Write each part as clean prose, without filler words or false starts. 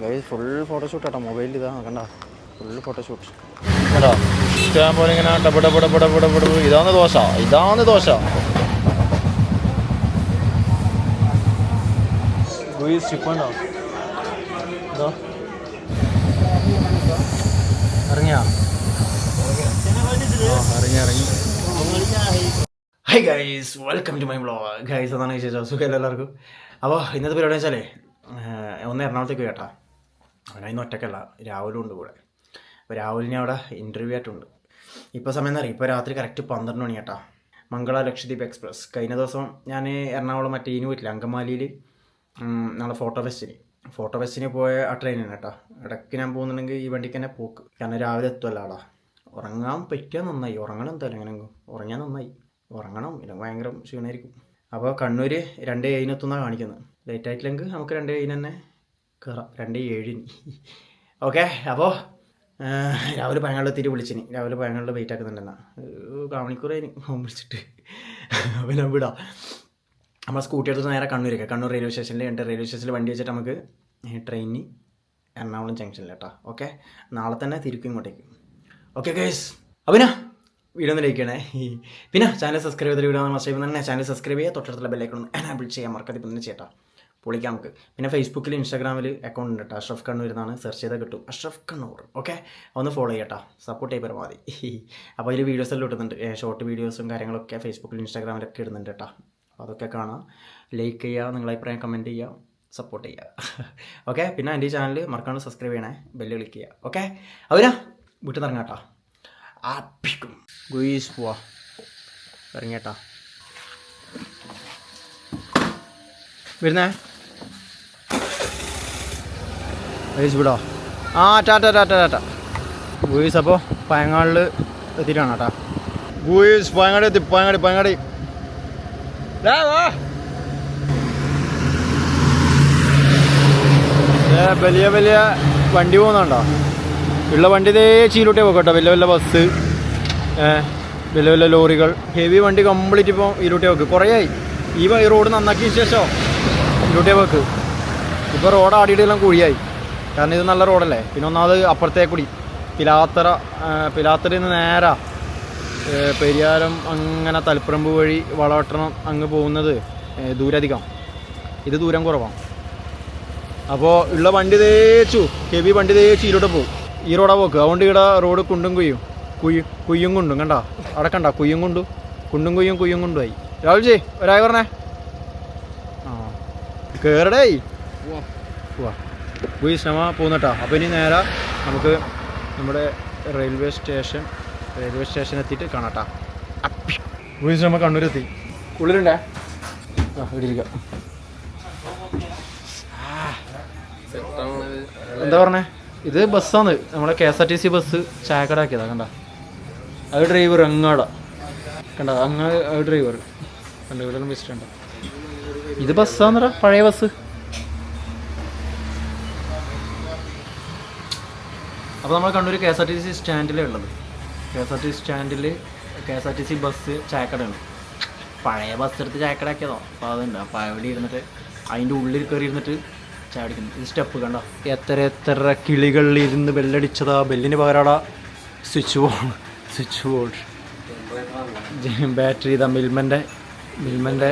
Guys full photoshoot കേട്ടോ. മൊബൈലിൽ ഇതാ കണ്ട ഫുൾ ഫോട്ടോഷൂട്ട് കേട്ടോ. ഇഷ്ടം പോലെ ഇങ്ങനെ ഇതാണ് ദോശ, ഇതാണ് ദോശ. ഇറങ്ങിയാ ഇറങ്ങി. Hi guys, welcome to my vlog. Guys എന്നാണ് വിശേഷം? സുഖമല്ല എല്ലാവർക്കും. അപ്പോൾ ഇന്നത്തെ പരിപാടി വെച്ചാലേ ഒന്ന് എറണാകുളത്തേക്ക് കേട്ടാ. അവനതിന് ഒറ്റക്കല്ല, രാഹുലും ഉണ്ട് കൂടെ. അപ്പോൾ രാഹുലിനെ അവിടെ ഇൻ്റർവ്യൂ ആയിട്ടുണ്ട്. ഇപ്പോൾ സമയം എന്ന് അറിയാം, ഇപ്പോൾ രാത്രി കറക്റ്റ് 12 മണി കേട്ടാ. മംഗള ലക്ഷദ്വീപ് എക്സ്പ്രസ്. കഴിഞ്ഞ ദിവസം ഞാൻ എറണാകുളം മറ്റേ ഇനി പോയിട്ടില്ല, അങ്കമാലിയിൽ നാളെ ഫോട്ടോ ഫെസ്റ്റിന് പോയ ആ ട്രെയിനാണ് കേട്ടോ. ഇടയ്ക്ക് ഞാൻ പോകുന്നുണ്ടെങ്കിൽ ഈ വണ്ടിക്ക് തന്നെ പോക്ക്, കാരണം രാവിലെ എത്തുമല്ലോ ആടാ. ഉറങ്ങാൻ പറ്റിയാൽ നന്നായി, ഉറങ്ങണം എന്തായാലും എങ്ങനെ ഉറങ്ങാൻ നന്നായി. ഉറങ്ങണം, ഇല്ല ഭയങ്കര ക്ഷീണമായിരിക്കും. അപ്പോൾ കണ്ണൂർ 2:07 എത്തുന്നതാണ് കാണിക്കുന്നത്. ലേറ്റ് ആയിട്ടില്ലെങ്കിൽ നമുക്ക് 2:07 തന്നെ കയറാം, 2:07. ഓക്കെ. അപ്പോൾ രാവിലെ പയങ്ങളിലെത്തിയിട്ട് വിളിച്ചിനി. രാവിലെ പയങ്ങളിൽ വെയിറ്റ് ആക്കുന്നുണ്ടെന്നാ, കാമണിക്കൂർ അതിന് വിളിച്ചിട്ട്. അപ്പോൾ ഞാൻ വിടാം. നമ്മൾ സ്കൂട്ടി എടുത്ത് നേരെ കണ്ണൂർ റെയിൽവേ സ്റ്റേഷനിൽ റെയിൽവേ സ്റ്റേഷനിൽ വണ്ടി വെച്ചിട്ട് നമുക്ക് ട്രെയിനിന് എറണാകുളം ജംഗ്ഷനിൽ കേട്ടോ. ഓക്കെ, നാളെ തന്നെ തിരിക്കും ഇങ്ങോട്ടേക്ക്. ഓക്കെ ഗൈസ്, അപ്പോൾ വീഡിയോ ഒന്ന് ലൈക്ക് ചെയ്യണേ. പിന്നെ ചാനൽ സബ്സ്ക്രൈബ് ചെയ്ത വീഡിയോ മസ്റ്റ് തന്നെ ചാനൽ സബ്സ്ക്രൈബ് ചെയ്യുക, തൊട്ടടുത്തുള്ള ബെല്ലൈക്കൺ ഒന്ന് എനാബിൾ ചെയ്യാൻ മറക്കാതെ ഇപ്പം തന്നെ ചേട്ടാ, പൊളിക്കാം നമുക്ക്. പിന്നെ ഫേസ്ബുക്കിൽ ഇൻസ്റ്റാഗ്രാമിൽ അക്കൗണ്ട് ഉണ്ട് കേട്ടോ, അഷ്റഫ് കണ്ണൂർ എന്നാണ് സെർച്ച് ചെയ്താൽ കിട്ടും, അഷ്റഫ് കണ്ണൂർ. ഓക്കെ, ഒന്ന് ഫോളോ ചെയ്യട്ടോ, സപ്പോർട്ട് ചെയ്യപ്പോൾ മതി. അപ്പോൾ അതിൽ വീഡിയോസ് എല്ലാം ഇടുന്നുണ്ട്, ഷോർട്ട് വീഡിയോസും കാര്യങ്ങളൊക്കെ ഫേസ്ബുക്കിൽ ഇൻസ്റ്റാഗ്രാമിലൊക്കെ ഇടുന്നുണ്ട് കേട്ടോ. അപ്പോൾ അതൊക്കെ കാണാം, ലൈക്ക് ചെയ്യുക, നിങ്ങളുടെ അഭിപ്രായം കമൻറ്റ് ചെയ്യുക, സപ്പോർട്ട് ചെയ്യുക. ഓക്കെ, പിന്നെ എൻ്റെ ഈ ചാനൽ മറക്കാണ്ട് സബ്സ്ക്രൈബ് ചെയ്യണേ, ബെല്ല് ക്ലിക്ക് ചെയ്യുക. ഓക്കെ, അവരാ വീട്ടിൽ നിന്ന് ഇറങ്ങാം കേട്ടോ. ആപ്പിക്കും ഗുയിസ് പോവാ, ഇറങ്ങിയേട്ടാ. വരുന്നേ ഗുയിസ് വിടോ. ആ ടാറ്റ ഗുയിസ്. അപ്പോൾ പയങ്ങാടിൽ എത്തിയിട്ടാണ് കേട്ടോ. ഗുയിസ് പയങ്ങാടി എത്തി, പയങ്ങാടി. വലിയ വണ്ടി പോകുന്നുണ്ടോ? ഉള്ള വണ്ടി ഇതേ ചീലോട്ടേ പോകട്ടോ. വലിയ ബസ്, വലിയ ലോറികൾ, ഹെവി വണ്ടി കംപ്ലീറ്റ് ഇപ്പോൾ ഇതിലോട്ടേ വെക്ക്. കുറേ ആയി ഈ റോഡ് നന്നാക്കിയ ശേഷം ഇതിലോട്ടേ വെക്ക്. ഇപ്പോൾ റോഡ് ആടിയിട്ടെല്ലാം കുഴിയായി, കാരണം ഇത് നല്ല റോഡല്ലേ. പിന്നെ ഒന്നാമത് അപ്പുറത്തേക്കൂടി പിലാത്തറിൽ നിന്ന് നേരെ പെരിയാരം അങ്ങനെ തലപ്പറമ്പ് വഴി വളവട്ടണം അങ്ങ് പോകുന്നത് ദൂരധികം, ഇത് ദൂരം കുറവാണ്. അപ്പോൾ ഉള്ള വണ്ടി തേച്ചു, ഹെവി വണ്ടി തേച്ചു ഇതിലോട്ട് പോകും. ഈ റോഡാ പോക്ക്. അതുകൊണ്ട് ഇവിടെ റോഡ് കുണ്ടും കുയ്യും കുണ്ടും കണ്ട, അവിടെ കണ്ട കുണ്ടും കുയ്യുമായി. രാഹുൽജി ഒരായി പറഞ്ഞേ. ആ കയറടേ പോവാ പോയി ശ്രമ പോകുന്നട്ടാ. അപ്പോൾ ഇനി നേരെ നമുക്ക് നമ്മുടെ റെയിൽവേ സ്റ്റേഷൻ എത്തിയിട്ട് കാണാട്ടാ. പോയി ശ്രമ കണ്ണൂരെത്തി. ഉള്ളിലുണ്ടേ, ആ ഇടിയിരിക്കാം. എന്താ പറഞ്ഞേ? ഇത് ബസ്സാണ്, നമ്മളെ KSRTC ബസ്. ചായക്കട കണ്ട, അത് ഡ്രൈവർ അങ്ങാടാ കണ്ട, അത് ഡ്രൈവർ കണ്ട, ഇവിടെ വെച്ചിട്ടുണ്ട്. ഇത് ബസ്സാന്നടാ, പഴയ ബസ്. അപ്പോൾ നമ്മൾ കണ്ണൂർ KSRTC സ്റ്റാൻഡിലേ ഉള്ളത്. KSRTC സ്റ്റാൻഡിൽ KSRTC ബസ് ചായക്കടയാണ്. പഴയ ബസ് എടുത്ത് ചായക്കടയാക്കിയതോ. അപ്പോൾ അതുണ്ട്. അപ്പോൾ അവിടെ ഇരുന്നിട്ട് അതിൻ്റെ ഉള്ളിൽ കയറി ഇരുന്നിട്ട് ചായ അടിക്കുന്നു. ഇത് സ്റ്റെപ്പ് കണ്ടോ, എത്ര കിളികളിലിരുന്ന് ബെല്ലടിച്ചതാ. ബെല്ലിന് പകരടാ സ്വിച്ച് ബോർഡ് ബാറ്ററി. ഇതാ മിൽമൻ്റെ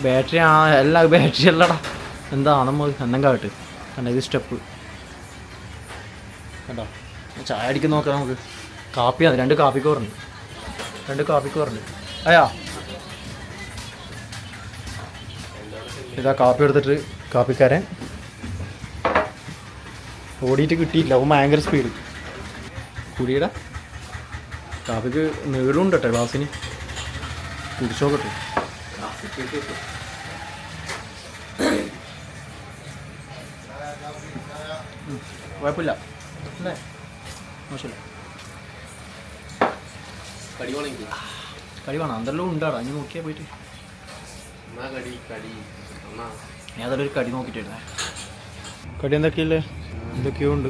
ബാറ്ററി. ആ എല്ലാ ബാറ്ററി അല്ലടാ, എന്താ നമ്മൾ എന്നെങ്കാട്ട് കണ്ട. ഇത് സ്റ്റെപ്പ് കണ്ടോ. ചായ അടിക്കുന്ന നോക്കാം നമുക്ക്. കാപ്പിയാണ്, 2 കാപ്പിക്കോറുണ്ട്. അയ്യാ ഇതാ കാപ്പി എടുത്തിട്ട് കാപ്പിക്കാരൻ ഓടിയിട്ട് കിട്ടിയില്ല. അപ്പോൾ ഭയങ്കര സ്പീഡ്. കുടിയുടെ കാപ്പിക്ക് നീളുണ്ട് കേട്ടോ ഗ്ലാസ്സിന്. കുടിച്ചോക്കട്ടെ. കുഴപ്പമില്ല അല്ലേ, മോശമില്ല. കടി വേണം, എന്തെല്ലാം ഉണ്ടാടാ. ഇനി നോക്കിയാൽ പോയിട്ട് ഏതായാലും ഒരു കടി നോക്കിയിട്ടേ. കടി എന്തൊക്കെയോ ഉണ്ട്.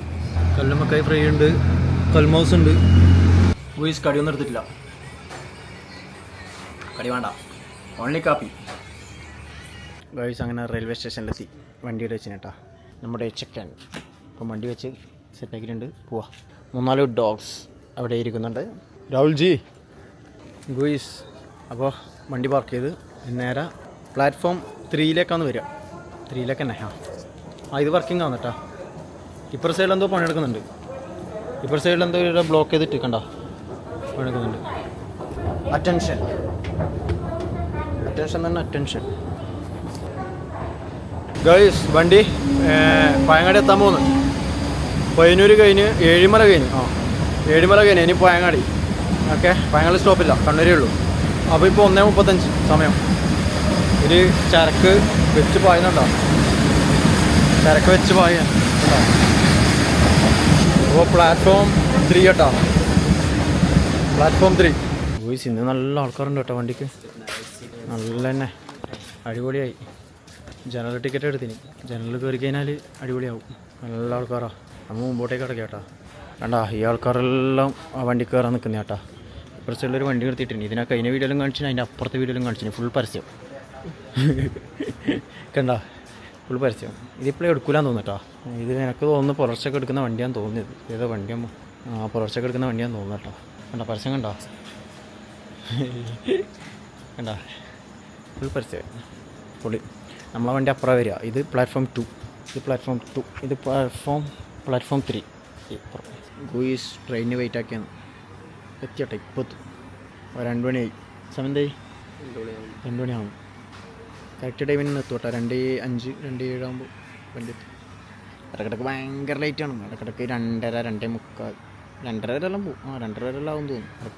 കല്ലുമ്മക്കായി ഫ്രൈ ഉണ്ട്, കൽമൗസ് ഉണ്ട്. ഗുയിസ് കടിയൊന്നും എടുത്തിട്ടില്ല, കടി വേണ്ട, ഓൺലി കാപ്പി. ഗുയിസ് അങ്ങനെ റെയിൽവേ സ്റ്റേഷനിലെത്തി, വണ്ടിയുടെ വെച്ചിട്ടാ നമ്മുടെ ചിക്കൻ അപ്പം വണ്ടി വെച്ച് സെറ്റാക്കിയിട്ടുണ്ട്. പോവാ. 3-4 ഡോഗ്സ് അവിടെ ഇരിക്കുന്നുണ്ട്. Rahul G guys. അപ്പോൾ വണ്ടി പാർക്ക് ചെയ്ത് നേരെ പ്ലാറ്റ്ഫോം 3-ലേക്കാണ് വരിക. 3-ലേക്ക് തന്നെ. ഇത് വർക്കിംഗ് ആണ് കേട്ടോ. ഇപ്പുറ സൈഡിൽ എന്തോ പണിയെടുക്കുന്നുണ്ട്. ഇപ്പുറ സൈഡിൽ എന്തോ ഇവിടെ ബ്ലോക്ക് ചെയ്തിട്ട് കണ്ട പണിയെടുക്കുന്നുണ്ട്. അറ്റൻഷൻ തന്നെ അറ്റൻഷൻ. ഗൈസ് വണ്ടി പയങ്ങാടി എത്താൻ പോകുന്നു. പയ്യന്നൂർ കഴിഞ്ഞ് ഏഴിമല കഴിഞ്ഞ് ഇനി പയങ്ങാടി. ഓക്കെ, പയങ്ങാടി സ്റ്റോപ്പില്ല, കണ്ണൂരേ ഉള്ളൂ. അപ്പോൾ ഇപ്പോൾ 1:35 സമയം. ഒരു ചരക്ക് വെച്ച് പായുന്നുണ്ടോ? ചരക്ക് വെച്ച് പായാൻ. അപ്പോൾ പ്ലാറ്റ്ഫോം 3 കേട്ടോ. പ്ലാറ്റ്ഫോം 3. ഗോയ്സ് ഇന്ന് നല്ല ആൾക്കാരുണ്ട് കേട്ടോ വണ്ടിക്ക്. നല്ല തന്നെ അടിപൊളിയായി. General ticket എടുത്തിന്. ജനറൽ കയറി കഴിഞ്ഞാൽ അടിപൊളിയാവും. നല്ല ആൾക്കാരാണ്. നമ്മൾ മുമ്പോട്ടേക്ക് കിടക്കാം കേട്ടോ. കണ്ടാ ഈ ആൾക്കാരെല്ലാം ആ വണ്ടി കയറാൻ നിൽക്കുന്ന കേട്ടോ. ഇപ്പുറത്തുള്ളൊരു വണ്ടി നിർത്തിയിട്ടുണ്ട്. ഇതിനെ കഴിഞ്ഞ വീഡിയോയിലും കാണിച്ചിന്, അതിൻ്റെ അപ്പുറത്തെ വീഡിയോയിലും കാണിച്ചിന്. ഫുൾ പരസ്യം കണ്ടാ, ഫുൾ പരസ്യം. ഇതിപ്പോഴേ എടുക്കൂലാന്ന് തോന്നുന്നു കേട്ടോ. ഇത് എനിക്ക് തോന്നുന്നു പുലർച്ചയ്ക്ക് എടുക്കുന്ന വണ്ടിയാന്ന് തോന്നിയത്. ഏതോ വണ്ടിയാകുമ്പോൾ പുലർച്ചയ്ക്ക് എടുക്കുന്ന വണ്ടിയാന്ന് തോന്നുന്നു കേട്ടോ. കണ്ടാ പരസ്യം കണ്ടാ, കണ്ടാ ഫുൾ പരസ്യം. പൊളി. നമ്മളെ വണ്ടി അപ്പുറം വരിക. ഇത് പ്ലാറ്റ്ഫോം 2. ഇത് പ്ലാറ്റ്ഫോം 3. ഗൂയിസ് ട്രെയിനിന് വെയിറ്റ് ആക്കിയാണ് എത്തിയട്ടെ. ഇപ്പോൾ 2 മണിയായി. സമയം എന്തായി? 2 മണിയാവും. കറക്റ്റ് ടൈമിന് എത്തുവട്ടെ. 2:05 2:07 ആകുമ്പോൾ വണ്ടി എത്തും. ഇടക്കിടക്ക് ഭയങ്കര ലേറ്റാണ്. ഇടക്കിടക്ക് 2:30 2:45 2:30 വരെല്ലാം പോകും. 2:30 വരെല്ലാം ആവും തോന്നുന്നു.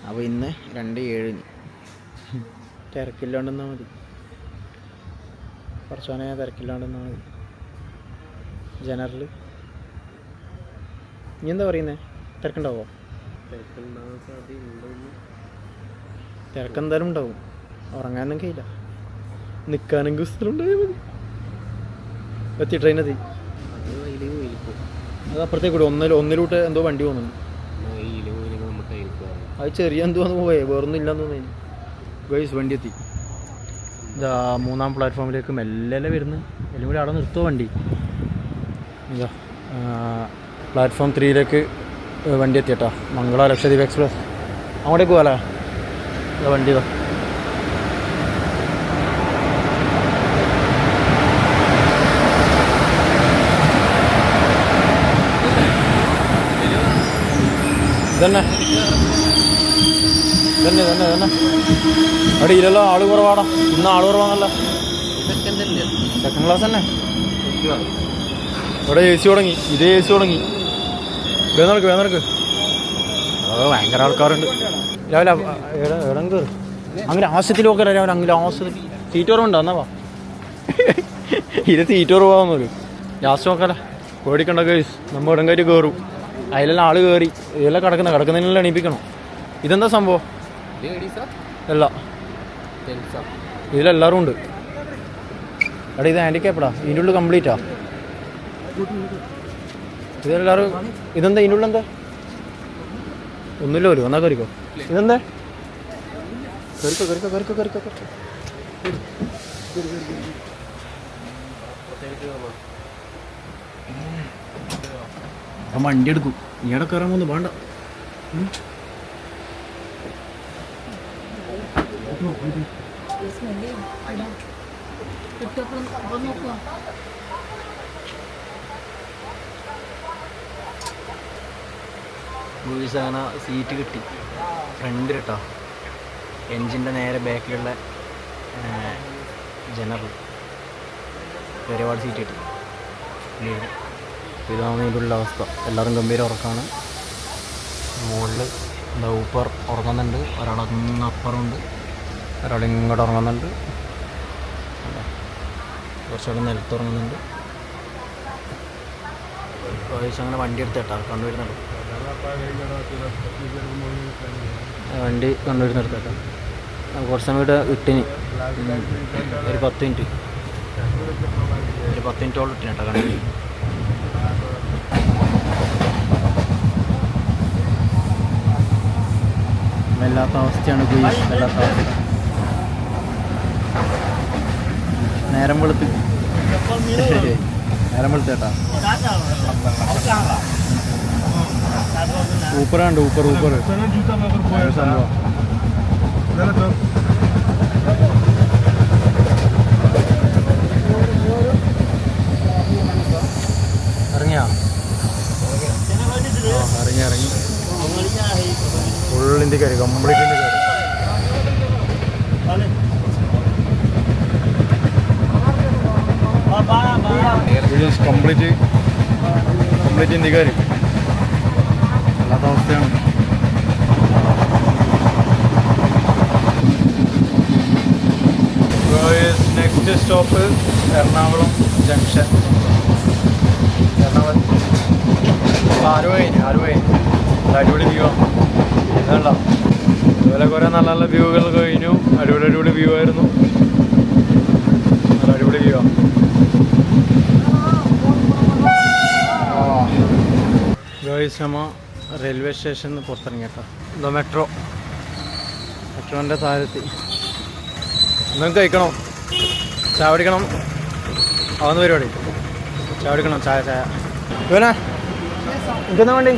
അപ്പോൾ ഇന്ന് 2:07 തിരക്കില്ലാണ്ടെന്നാൽ മതി. കുറച്ചോനെ തിരക്കില്ലാണ്ടെന്നാൽ മതി. ജനറൽ ഇനി എന്താ പറയുന്നത്? തിരക്കുണ്ടാവോ? തിരക്കെന്തായാലും ഉണ്ടാവും. ഉറങ്ങാനും കഴിയില്ല. നിൽക്കാനെങ്കിൽ സ്ഥലമുണ്ടായാൽ മതി. എത്തി ട്രെയിനെത്തി. അത് അപ്പുറത്തേക്ക് കൂടി ഒന്നിലൂട്ട് എന്തോ വണ്ടി പോകുന്നുണ്ട്. അത് ചെറിയ എന്തോന്ന് പോയേ, വേറൊന്നും ഇല്ലാന്ന് തോന്നുന്നു. ഗൈസ് വണ്ടി എത്തി. ഇതാ 3-ാം പ്ലാറ്റ്ഫോമിലേക്ക് മെല്ലെ വരുന്നു. എല്ലാം കൂടി അവിടെ നിർത്തുമോ വണ്ടി? ഇതാ പ്ലാറ്റ്ഫോം 3-ലേക്ക് വണ്ടി എത്തിയട്ടാ. മംഗള ലക്ഷദ്വീപ് എക്സ്പ്രസ്. അങ്ങോട്ടേക്ക് പോകാലേ? ഇതാ വണ്ടി. ഇതാ ഇതന്നെ അവിടെ ഇല്ലല്ലോ. ആള് കുറവാടാ. ഇന്ന് ആള് കുറവാന്നല്ല. സെക്കൻഡ് ക്ലാസ് തന്നെ. ഇവിടെ AC തുടങ്ങി. ഇതേ AC തുടങ്ങി. വേദനക്ക് ഭയങ്കര ആൾക്കാരുണ്ട്. രാവിലെ എവിടെ കയറി അങ്ങനെ ആവശ്യത്തിൽ നോക്കാം. രാവിലെ അങ്ങനെ ആവശ്യത്തിൽ സീറ്റ് കുറവുണ്ടോ? എന്നാ ഇത് സീറ്റ് കുറവാന്നൊരു ലാസ്റ്റ് നോക്കാല. പേടിക്കണ്ട ഗൈസ്. നമ്മൾ ഇടം കയറ്റി കയറും. അതിലെല്ലാം ആള് കയറി. ഇതെല്ലാം കിടക്കുന്നതിനെല്ലാം എണീപ്പിക്കണം. ഇതെന്താ സംഭവം? അല്ല, ഇതിലെല്ലാവരും ഉണ്ട്. എടാ ഇത് ഹാൻഡിക്യാപ്പടാ. ഇതിൻ്റെ ഉള്ളിൽ കംപ്ലീറ്റാ. ഇതെല്ലാവരും. ഇതെന്താ ഇതിൻ്റെ ഉള്ളിൽ എന്താ? ഒന്നുമില്ല വരും. എന്നാ കയറിക്കോ. ഇതെന്താ? കയറിക്കോ. അപ്പം വണ്ടി എടുക്കും. ഇയാടെ കയറാൻ വന്ന് വേണ്ട. അങ്ങനെ സീറ്റ് കിട്ടി. ഫ്രണ്ട് കേട്ടോ. എൻജിൻ്റെ നേരെ ബാക്കിലുള്ള ജനറൽ ഒരുപാട് സീറ്റ് കിട്ടി. ഇതാണ് ഇതിലുള്ള അവസ്ഥ. എല്ലാവരും ഗംഭീര ഉറക്കമാണ്. മുകളിൽ എന്താ ഊപ്പർ ഉറങ്ങുന്നുണ്ട്. ഒരാളങ്ങ് അപ്പുറമുണ്ട്. ഒരാളിങ്ങോട്ട് ഉറങ്ങുന്നുണ്ട്. കുറച്ചുകൂടെ നിലത്ത് ഉറങ്ങുന്നുണ്ട്. വയസ്സ് അങ്ങനെ വണ്ടി എടുത്തേട്ടാ കണ്ടുവരുന്നുണ്ട്. വണ്ടി കണ്ടുവരുന്നെടുത്തേട്ടാ. കുറച്ച് സമയം ഇവിടെ ഇട്ടിന് ഒരു 10 മിനിറ്റ് 10 മിനിറ്റോളം ഇട്ടിനേട്ടാ കണ്ടു. വല്ലാത്ത അവസ്ഥയാണ്. വല്ലാത്ത അവസ്ഥ. നേരം വെളുത്ത് നേരം വെളുത്തേട്ടാ ഊപ്പറാണ്ട് ഊപ്പർ സംഭവം ഇറങ്ങിയാ ഇറങ്ങി ഫുൾ ഇന്ത്യക്കാർ കംപ്ലീറ്റ് ഇന്ത്യക്കാർ കംപ്ലീറ്റ് ഇന്ത്യക്കാർ അല്ലാത്ത അവസ്ഥയാണ്. Next stop Ernakulam junction. Ernakulam Aluva അടിപൊളി വ്യൂ അതല്ല അതുപോലെ കുറേ നല്ല നല്ല വ്യൂകൾ കഴിഞ്ഞു. അടിപൊളി വ്യൂ ആയിരുന്നു. നല്ല അടിപൊളി വ്യൂ ആണ്. ഗോയിസമ റെയിൽവേ സ്റ്റേഷനിൽ പുറത്തിറങ്ങി കേട്ടോ. ഇതോ മെട്രോൻ്റെ താഴെത്തി. നിങ്ങൾക്ക് കഴിക്കണം, ചായ കുടിക്കണം, അതൊന്ന് പരിപാടി. ചായ കുടിക്കണം, ചായ ഇവനെ എനിക്കെന്താ വേണ്ടി?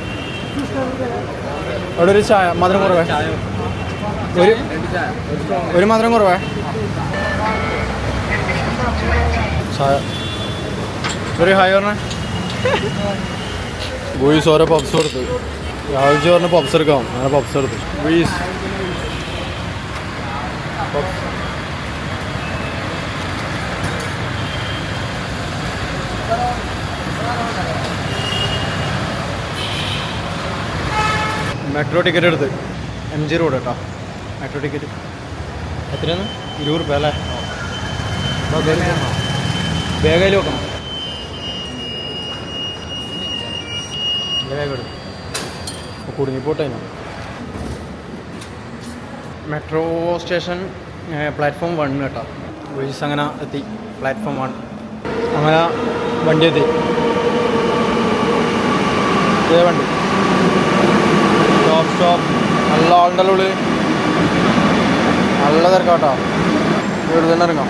അവിടെ ഒരു ചായ മധുരം കുറവേ, ഒരു മധുരം കുറവേ ചായ. ഒരു ഹായ് പറഞ്ഞേ. ബോയ്സ് ഓരോ പബ്സ് കൊടുത്ത് രാവിലെ പറഞ്ഞ പബ്സ് എടുക്കാം. അങ്ങനെ പബ്സ് എടുത്ത് ബോയ്സ് മെട്രോ ടിക്കറ്റ് എടുത്ത് MG റോഡ് കേട്ടോ. മെട്രോ ടിക്കറ്റ് എത്രയാണ്? 20 രൂപ അല്ലേ? വേഗയിൽ വെക്കണം. വേഗം എടുക്കും കുടുങ്ങിപ്പോട്ടെ. മെട്രോ സ്റ്റേഷൻ പ്ലാറ്റ്ഫോം 1 കേട്ടോ. ബോയ്സ് അങ്ങനെ എത്തി പ്ലാറ്റ്ഫോം 1. അങ്ങനെ വണ്ടി എത്തി. ഇതേ വണ്ടി സ്റ്റോപ്പ്. നല്ല ആളുടെ ഉള്ളിൽ നല്ല തിരക്കാട്ടോ. ഇവിടെ തന്നെ ഇറങ്ങാം.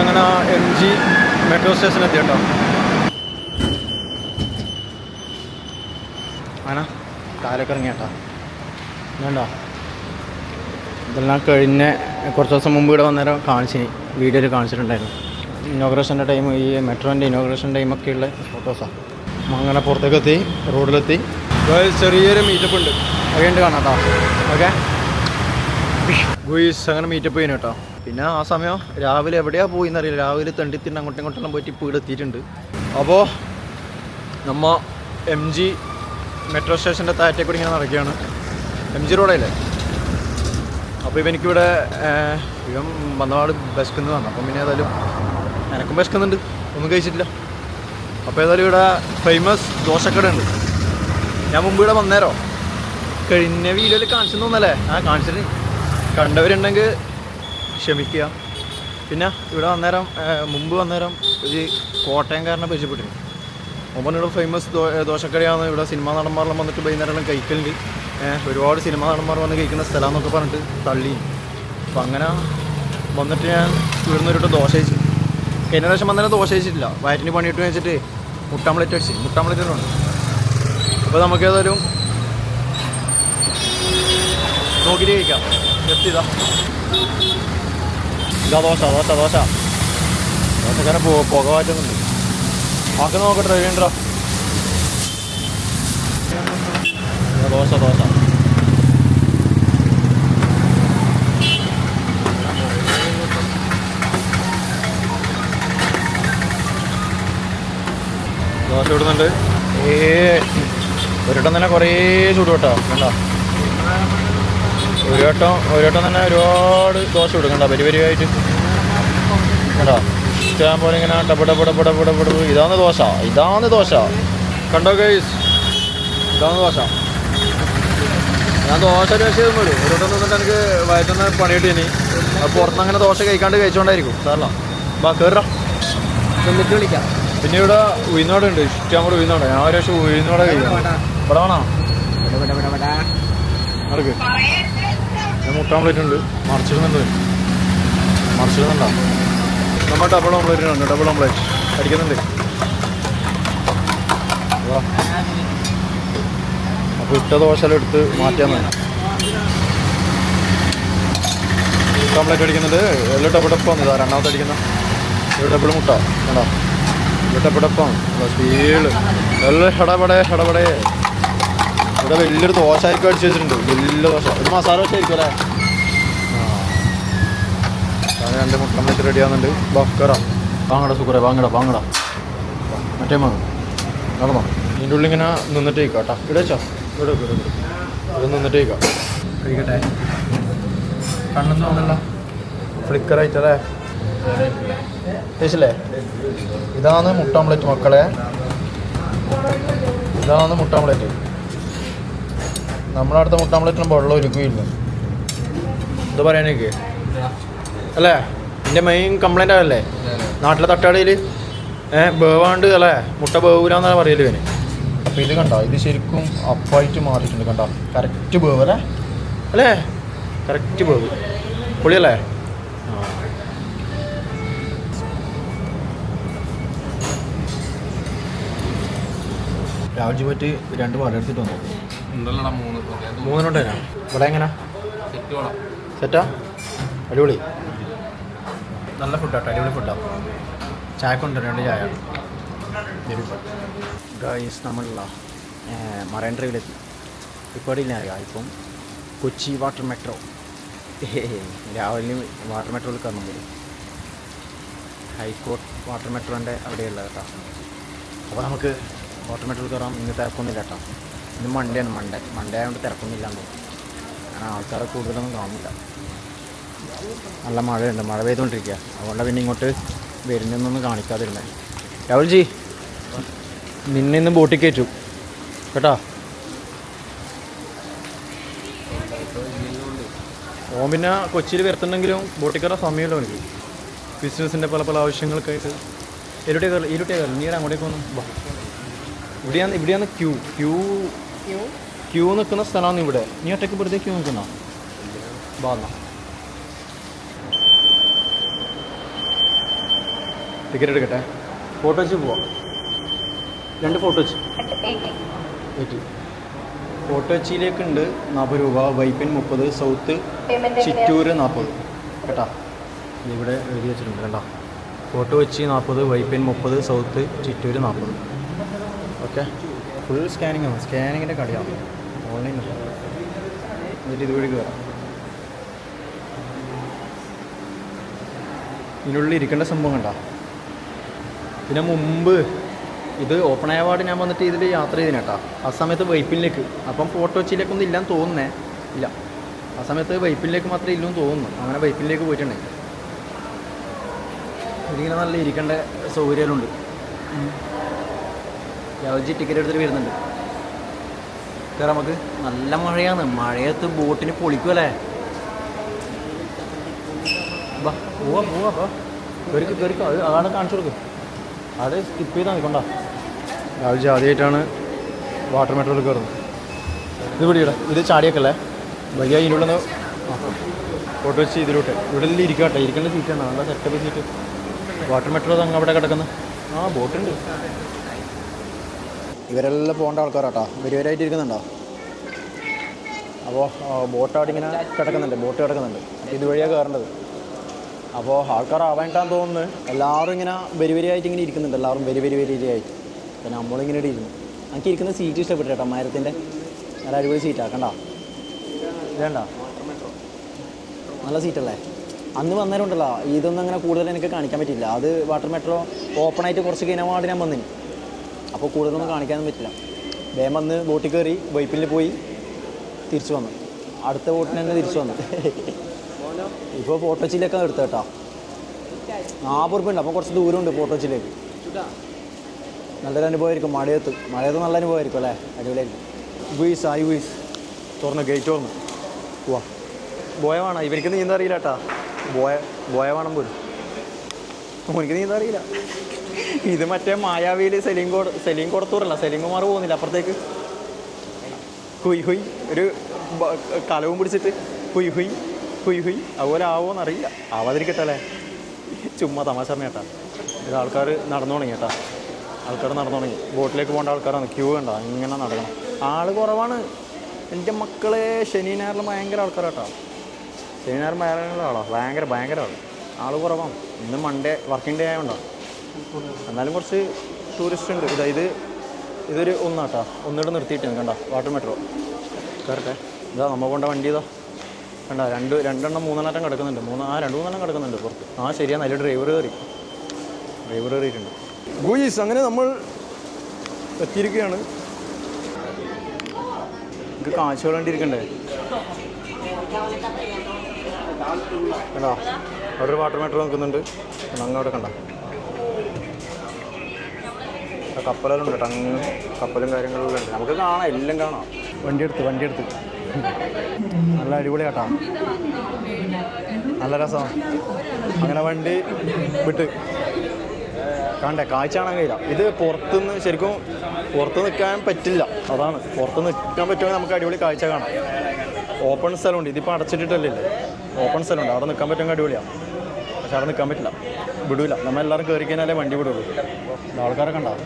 അങ്ങനെ MG മെട്രോ സ്റ്റേഷൻ എത്തി കേട്ടോ. അങ്ങനെ കാലൊക്കെ ഇറങ്ങി കേട്ടോ. വേണ്ടോ ഇതെല്ലാം കഴിഞ്ഞ് കുറച്ച് ദിവസം മുമ്പ് ഇവിടെ വന്നേരം വീഡിയോയിൽ കാണിച്ചിട്ടുണ്ടായിരുന്നു. ഇനോഗ്രേഷൻ്റെ ടൈം, ഈ മെട്രോൻ്റെ ഇനോഗ്രേഷൻ ടൈമൊക്കെയുള്ള ഫോട്ടോസാണ്. അങ്ങനെ പുറത്തേക്ക് എത്തി, റോഡിലെത്തി. ചെറിയൊരു മീറ്റപ്പ് ഉണ്ട്, അതുകൊണ്ട് കാണാം കേട്ടോ. ഓക്കെ ഗുയിസ് അങ്ങനെ മീറ്റപ്പ് ചെയ്യുന്നു കേട്ടോ. പിന്നെ ആ സമയം രാവിലെ എവിടെയാണ് പോയിന്നറിയില്ല. രാവിലെ തണ്ടിത്തിണ്ട് അങ്ങോട്ടും ഇങ്ങോട്ടെല്ലാം പോയിട്ട് ഇപ്പോൾ ഇവിടെ എത്തിയിട്ടുണ്ട്. അപ്പോൾ നമ്മ MG മെട്രോ സ്റ്റേഷൻ്റെ താഴത്തെ കൂടി ഇങ്ങനെ നടക്കുകയാണ്. MG റോഡല്ലേ. അപ്പോൾ ഇവനിക്കിവിടെ ഇവൻ വന്നപാട് ബസ്ക്കെന്ന് വന്നു. അപ്പം പിന്നെ ഏതായാലും എനക്കും ബസ്ക്കുന്നുണ്ട്, ഒന്നും കഴിച്ചിട്ടില്ല. അപ്പോൾ ഏതായാലും ഇവിടെ ഫേമസ് ദോശക്കട ഉണ്ട്. ഞാൻ മുമ്പ് ഇവിടെ വന്നേരോ കഴിഞ്ഞ വീഡിയോയിൽ കാണിച്ചു തോന്നല്ലേ? കാണിച്ചിട്ട് കണ്ടവരുണ്ടെങ്കിൽ ക്ഷമിക്കുക. പിന്നെ ഇവിടെ മുമ്പ് വന്നേരം ഒരു കോട്ടയംകാരനെ പരിചയപ്പെട്ടിരുന്നു. ഒപ്പം ഇവിടെ ഫേമസ് ദോശക്കടയാണ്. ഇവിടെ സിനിമാ നടന്മാരെല്ലാം വന്നിട്ട് വൈകുന്നേരം കഴിക്കലുണ്ട്. ഒരുപാട് സിനിമാ നടന്മാർ വന്ന് കഴിക്കുന്ന സ്ഥലമെന്നൊക്കെ പറഞ്ഞിട്ട് തള്ളി. അപ്പം അങ്ങനെ വന്നിട്ട് ഞാൻ ഇവിടുന്ന് ഒരു ദോശ കഴിച്ചു. കഴിഞ്ഞ പ്രാവശ്യം വന്നേരം ദോശ കഴിച്ചിട്ടില്ല. വയറ്റിന് പണിയിട്ട് വെച്ചിട്ട് മുട്ടാമ്പളറ്റ് അടിച്ച്. മുട്ടാമ്പളറ്റുണ്ട്. അപ്പോൾ നമുക്ക് ഏതായാലും നോക്കിയിട്ട് കഴിക്കാം. എത്തിയതാ ദോശക്കാരൻ പുക മാറ്റുന്നുണ്ട്. ആക്കി നോക്കട്ടെ. ട്രെയിനുണ്ടോ? ദോശ ദോശ ഇടുന്നുണ്ട്. ഒരിടം തന്നെ കുറേ ചൂട് കേട്ടോ. കണ്ടോ ഒരു വട്ടം തന്നെ ഒരുപാട് ദോശ ഇടും. കണ്ടോ പരിപാടിയായിട്ട് കണ്ടോ. ഇഷ്ടം പോലെ ഇങ്ങനെ ഡബ്. ഇതാണ് ദോശ. കണ്ടോ ഗൈസ്, ഇതാണ് ദോശ. ഞാൻ ദോശ കഴിച്ചതും പോലും ഒരു വട്ടം നിന്നിട്ട് എനിക്ക് വയറ്റുന്ന പണിയിട്ട് ഇനി പുറത്തുനിന്ന് അങ്ങനെ ദോശ കഴിക്കാണ്ട് കഴിച്ചുകൊണ്ടായിരിക്കും. സാറല്ല ബാ കയറാം. എന്നിട്ട് വിളിക്കാം. പിന്നെ ഇവിടെ ഉയർന്നോടെ ഉണ്ട്, ഇഷ്ടം കൂടെ ഉയർന്നോടെ. ഞാൻ ഒരു പക്ഷേ ഉയർന്നോടെ കഴിക്കാം. ഇവിടെ വേണോ നടക്ക്. ഞാൻ മുട്ട ഓംപ്ലേറ്റ് ഉണ്ട്, മറിച്ചിടുന്നുണ്ടോ? നമ്മൾ ഡബിൾ ഓംപ്ലേറ്റ് ഉണ്ട്, ഡബിൾ ഓംപ്ലേറ്റ് അടിക്കുന്നുണ്ട്. അപ്പോൾ ഇട്ട ദോശയെല്ലാം എടുത്ത് മാറ്റിയാൽ മതി. മുട്ട ഓംപ്ലേറ്റ് അടിക്കുന്നുണ്ട്. എല്ലാം ഡബിളപ്പാണ്. ഇതാ രണ്ടാമത്തെ അടിക്കുന്ന ഒരു ഡബിൾ മുട്ട വേണ്ട, ഡബിളപ്പാണ് സ്പീഡ്. എല്ലാം ഹടപടേ. ഇവിടെ വലിയൊരു ദോശ ആയിരിക്കും അടിച്ച് വെച്ചിട്ടുണ്ട്, വലിയ ദോശ. ഒരു മസാല ദോശ ആയിരിക്കും അല്ലേ? രണ്ട് മുട്ട ഓംപ്ലേറ്റ് റെഡി ആവുന്നുണ്ട്. ബക്കറാ വാങ്ങടാ, സുഖറേ വാങ്ങടാ. മറ്റേ വാങ്ങും നടന്നോ. ഇതിൻ്റെ ഉള്ളിൽ ഇങ്ങനെ നിന്നിട്ട് കഴിക്കാം കേട്ടോ. ഇവിടെ വെച്ചോ, ഇവിടെ നിന്നിട്ട് കഴിക്കാം. കഴിക്കട്ടെ. കണ്ണെന്ന് തോന്നില്ല, ഫ്ലിക്കറായിട്ടല്ലേ ടേസ്റ്റല്ലേ? ഇതാണ് മുട്ട ഓംപ്ലേറ്റ് മക്കളെ, ഇതാണ് മുട്ട ഓംപ്ലേറ്റ്. നമ്മളടുത്ത മുട്ട ഓംപ്ലേറ്റിനും വെള്ളം ഒരുക്കുകയില്ല. എന്താ പറയാനേക്ക് അല്ലേ? എൻ്റെ മെയിൻ കംപ്ലൈൻ്റ് ആണല്ലേ നാട്ടിലെ തട്ടുകടയിൽ ബേവാണ്ട് അല്ലേ, മുട്ട ബേവൂലെന്നാണ് പറയല് ഇവന്. അപ്പോൾ ഇത് കണ്ടോ, ഇത് ശരിക്കും അപ്പായിട്ട് മാറിയിട്ടുണ്ട് കണ്ടോ. കറക്റ്റ് ബേവ് അല്ലേ? കറക്റ്റ് ബേവ് പൊളിയല്ലേ? രാവിലെ പോയിട്ട് 2 പാട് എടുത്തിട്ട് വന്നു. മൂന്നെണ്ണുണ്ടേനാ ഇവിടെ? എങ്ങനെ സെറ്റാ? അടിപൊളി, നല്ല ഫുഡാട്ടോ, അടിപൊളി ഫുഡാണ്. ചായക്കുണ്ട് 2 ചായ. ഗൈസ് നമ്മളുള്ള മറൈൻ ഡ്രൈവിലെത്തി. ഇപ്പോൾ ഇല്ല അറിയാം, ഇപ്പം കൊച്ചി വാട്ടർ മെട്രോ. രാവിലെ വാട്ടർ മെട്രോയിൽ കയറണം പോലും. ഹൈക്കോർട്ട് വാട്ടർ മെട്രോൻ്റെ അവിടെയുള്ള കേട്ടോ. അപ്പോൾ നമുക്ക് വാട്ടർ മെട്രോയിൽ കയറാം. ഇന്ന് തിരക്കൊന്നുമില്ല കേട്ടോ. ഇന്ന് മൺഡേ ആയതുകൊണ്ട് തിരക്കൊന്നുമില്ലാന്ന് തോന്നുന്നു. കാരണം ആൾക്കാരെ കൂടുതലൊന്നും കാണില്ല. നല്ല മഴയുണ്ട്, മഴ പെയ്തുകൊണ്ടിരിക്കുക. അതുകൊണ്ടാണ് പിന്നെ ഇങ്ങോട്ട് വരുന്നൊന്നും കാണിക്കാതിരുന്നത്. രാഹുൽജി നിന്നെ ഇന്ന് ബോട്ടിൽ കയറ്റും കേട്ടോ. ഓൻ പിന്നെ കൊച്ചിയിൽ വരുത്തുണ്ടെങ്കിലും ബോട്ടിൽ കയറാൻ സമയമല്ലോ എനിക്ക്. ബിസിനസ്സിൻ്റെ പല ആവശ്യങ്ങൾക്കായിട്ട്. ഇരുട്ടിയ കയറി നീ അങ്ങോട്ടേക്ക് വന്നു. ഇവിടെയാണ് ക്യൂ നിൽക്കുന്ന സ്ഥലമാണ് ഇവിടെ. നീ ഒറ്റയ്ക്ക് വെറുതെ ക്യൂ നിൽക്കുന്ന ബാന്ന. ടിക്കറ്റ് എടുക്കട്ടെ. ഫോട്ടോ വെച്ച് പോവാം. 2 ഫോട്ടോ വെച്ച് 80. ഫോട്ടോ വെച്ചിലേക്കുണ്ട് 40 രൂപ, വൈപ്പിൻ 30, സൗത്ത് ചിറ്റൂർ 40 കേട്ടോ. ഇവിടെ എഴുതി വെച്ചിട്ടുണ്ട് കേട്ടോ. ഫോട്ടോ വെച്ച് 40, Vypin 30, south Chittoor 40. Okay, full scanning ആണ്. സ്കാനിങ്ങിൻ്റെ കടയാണ്, ഓൺലൈൻ എന്നിട്ട് ഇതുവഴി കയറാം. ഇതിനുള്ളിൽ ഇരിക്കേണ്ട സംഭവം കണ്ടോ. പിന്നെ മുമ്പ് ഇത് ഓപ്പൺ ആയ പാട് ഞാൻ വന്നിട്ട് ഇതിൽ യാത്ര ചെയ്തിന് കേട്ടോ. ആ സമയത്ത് വൈപ്പിനിലേക്ക്, അപ്പം ഫോട്ടോ വെച്ചിലേക്കൊന്നും ഇല്ലാന്ന് തോന്നുന്നേ. ഇല്ല, ആ സമയത്ത് വൈപ്പിനിലേക്ക് മാത്രമേ ഇല്ലെന്ന് തോന്നുന്നു. അങ്ങനെ വൈപ്പിനിലേക്ക് പോയിട്ടുണ്ടെങ്കിൽ ഇതിങ്ങനെ നല്ല ഇരിക്കേണ്ട സൗകര്യങ്ങളുണ്ട്. രാവിലെ ടിക്കറ്റ് എടുത്തിട്ട് വരുന്നുണ്ട്. കയറാം നമുക്ക്. നല്ല മഴയാണ്, മഴയത്ത് ബോട്ടിന് പൊളിക്കുമല്ലേ. ബാ പോവാ കയറിക്കോ. അത് അതാണ് കാണിച്ചു കൊടുക്കും. അത് സ്കിപ്പ് ചെയ്താൽ നിൽക്കണ്ട. രാവിലെ ആദ്യമായിട്ടാണ് വാട്ടർ മെട്രോയിൽ കയറുന്നത്. ഇത് പിടിയിട, ഇത് ചാടിയൊക്കെയല്ലേ വയ്യ. ഇതിനുള്ള ഫോട്ടോ വെച്ച് ഇതിലോട്ട് ഇവിടെ ഇരിക്കട്ടെ. ഇരിക്കേണ്ട സീറ്റാണ്, നല്ല സെറ്റപ്പ് സീറ്റ്. വാട്ടർ മെട്രോ അങ്ങ് അവിടെ കിടക്കുന്നത്. ബോട്ടുണ്ട്. ഇവരെല്ലാം പോകേണ്ട ആൾക്കാരാട്ടോ, വരിവരായിട്ട് ഇരിക്കുന്നുണ്ടോ. അപ്പോൾ ബോട്ട് അവിടെ ഇങ്ങനെ കിടക്കുന്നുണ്ട്, ബോട്ട് കിടക്കുന്നുണ്ട്. ഇതുവഴിയാണ് കയറേണ്ടത്. അപ്പോൾ ആൾക്കാർ ആവേണ്ടാന്ന് തോന്നുന്നു. എല്ലാവരും ഇങ്ങനെ വരിവരിയായിട്ട് ഇങ്ങനെ ഇരിക്കുന്നുണ്ട്. എല്ലാവരും വരിവരിയായിട്ട്. പിന്നെ നമ്മളിങ്ങനെ ഇരിക്കുന്നു. എനിക്ക് ഇരിക്കുന്ന സീറ്റ് ഇഷ്ടപ്പെട്ടു കേട്ടോ. മരത്തിൻ്റെ നല്ല അടിപൊളി സീറ്റാക്കണ്ട. ഇതേണ്ട നല്ല സീറ്റല്ലേ. അന്ന് വന്നേരം ഉണ്ടല്ലോ, ഇതൊന്നും അങ്ങനെ കൂടുതൽ എനിക്ക് കാണിക്കാൻ പറ്റില്ല. അത് വാട്ടർ മെട്രോ ഓപ്പണായിട്ട് കുറച്ച് കഴിഞ്ഞപാട് ഞാൻ വന്നിന്. അപ്പോൾ കൂടുതലൊന്നും കാണിക്കാനും പറ്റില്ല. വേഗം വന്ന് ബോട്ടിൽ കയറി വൈപ്പിൽ പോയി തിരിച്ചു വന്നു. അടുത്ത ബോട്ടിന് തന്നെ തിരിച്ചു വന്നു. ഇപ്പോൾ ഫോട്ടോച്ചിയിലേക്കാണ് എടുത്തത് കേട്ടോ. 40 രൂപ ഉണ്ട്. അപ്പോൾ കുറച്ച് ദൂരമുണ്ട് ഫോട്ടോച്ചിലേക്ക്. നല്ലൊരു അനുഭവമായിരിക്കും. മഴയത്ത് നല്ല അനുഭവമായിരിക്കും അല്ലേ. അടിപൊളിയായിരിക്കും. ഗ്രീസ് തുറന്ന് ഗേറ്റ് തുറന്ന് പോവാ. ബോയ വേണം. ഇവർക്ക് നീന്താൻ അറിയില്ല കേട്ടാ. ബോയ വേണം പോലും. എനിക്ക് നീന്താൻ അറിയില്ല. ഇത് മറ്റേ മായാവിയിൽ സെലീം കൊടുത്തൂറല്ല, സെലീം കുമാർ പോകുന്നില്ല അപ്പുറത്തേക്ക്. ഹുയ് ഹുയ് ഒരു കലവും പിടിച്ചിട്ട് ഹുയ് ഹുയ് ഹുയ് ഹുയ് അതുപോലെ ആവുമോയെന്നറിയില്ല. ആവാതിരിക്കട്ടല്ലേ, ചുമ്മാ തമാശ കേട്ടാ. ഇത് ആൾക്കാർ നടന്നു തുടങ്ങി കേട്ടാ, ആൾക്കാർ നടന്നു തുടങ്ങി. ബോട്ടിലേക്ക് പോകേണ്ട ആൾക്കാരാണ്, ക്യൂ കണ്ടോ, ഇങ്ങനെ നടക്കണം. ആൾ കുറവാണ് എൻ്റെ മക്കളെ. ശനി ഞായറിൽ ഭയങ്കര ആൾക്കാർ കേട്ടോ, ശനി ഞായർ ഭയങ്കര ആളാണ്, ഭയങ്കര ആൾ കുറവാണ്. ഇന്ന് മൺഡേ വർക്കിംഗ് ഡേ ആയതുകൊണ്ടോ, എന്നാലും കുറച്ച് ടൂറിസ്റ്റ് ഉണ്ട്. ഇതൊരു ഒന്നാട്ടാ, ഒന്നിവിടെ നിർത്തിയിട്ട് കണ്ട വാട്ടർ മെട്രോ കയറട്ടെ. ഇതാ നമ്മൾ കൊണ്ട വണ്ടി ഇതാ കണ്ട, രണ്ടെണ്ണം മൂന്നെണ്ണം കിടക്കുന്നുണ്ട്. 2-3 കിടക്കുന്നുണ്ട് പുറത്ത്. ശരിയാണ്, അതിൽ ഡ്രൈവർ കയറിയിട്ടുണ്ട്. ഗൂയിസ് അങ്ങനെ നമ്മൾ എത്തിയിരിക്കുകയാണ്. ഇത് കാഴ്ചകൾ കണ്ടിരിക്കണ്ടേ കണ്ടോ, അവിടെ ഒരു വാട്ടർ മെട്രോ നിൽക്കുന്നുണ്ട്. അങ്ങോട്ട് കണ്ട കപ്പലുണ്ട് കേട്ടോ, അങ്ങ് കപ്പലും കാര്യങ്ങളും ഉണ്ട്. നമുക്ക് കാണാം, എല്ലാം കാണാം. വണ്ടിയെടുത്ത് നല്ല അടിപൊളി കേട്ടോ, നല്ല രസമാണ്. അങ്ങനെ വണ്ടി വിട്ട് കണ്ടേ, കാഴ്ച കാണാൻ കഴിയില്ല. ഇത് ശരിക്കും പുറത്ത് നിൽക്കാൻ പറ്റില്ല, അതാണ്. പുറത്ത് നിൽക്കാൻ പറ്റുമെങ്കിൽ നമുക്ക് അടിപൊളി കാഴ്ച കാണാം. ഓപ്പൺ സ്ഥലമുണ്ട്, ഇതിപ്പോൾ അടച്ചിട്ടിട്ടല്ലേ, ഓപ്പൺ സ്ഥലമുണ്ട്, അവിടെ നിൽക്കാൻ പറ്റുമെങ്കിൽ അടിപൊളിയാണ്. പക്ഷെ അവിടെ നിൽക്കാൻ പറ്റില്ല, വിടൂല. നമ്മളെല്ലാവരും കയറി കഴിഞ്ഞാലേ വണ്ടി വിടുള്ളൂ. ആൾക്കാരൊക്കെ ഉണ്ടാവും.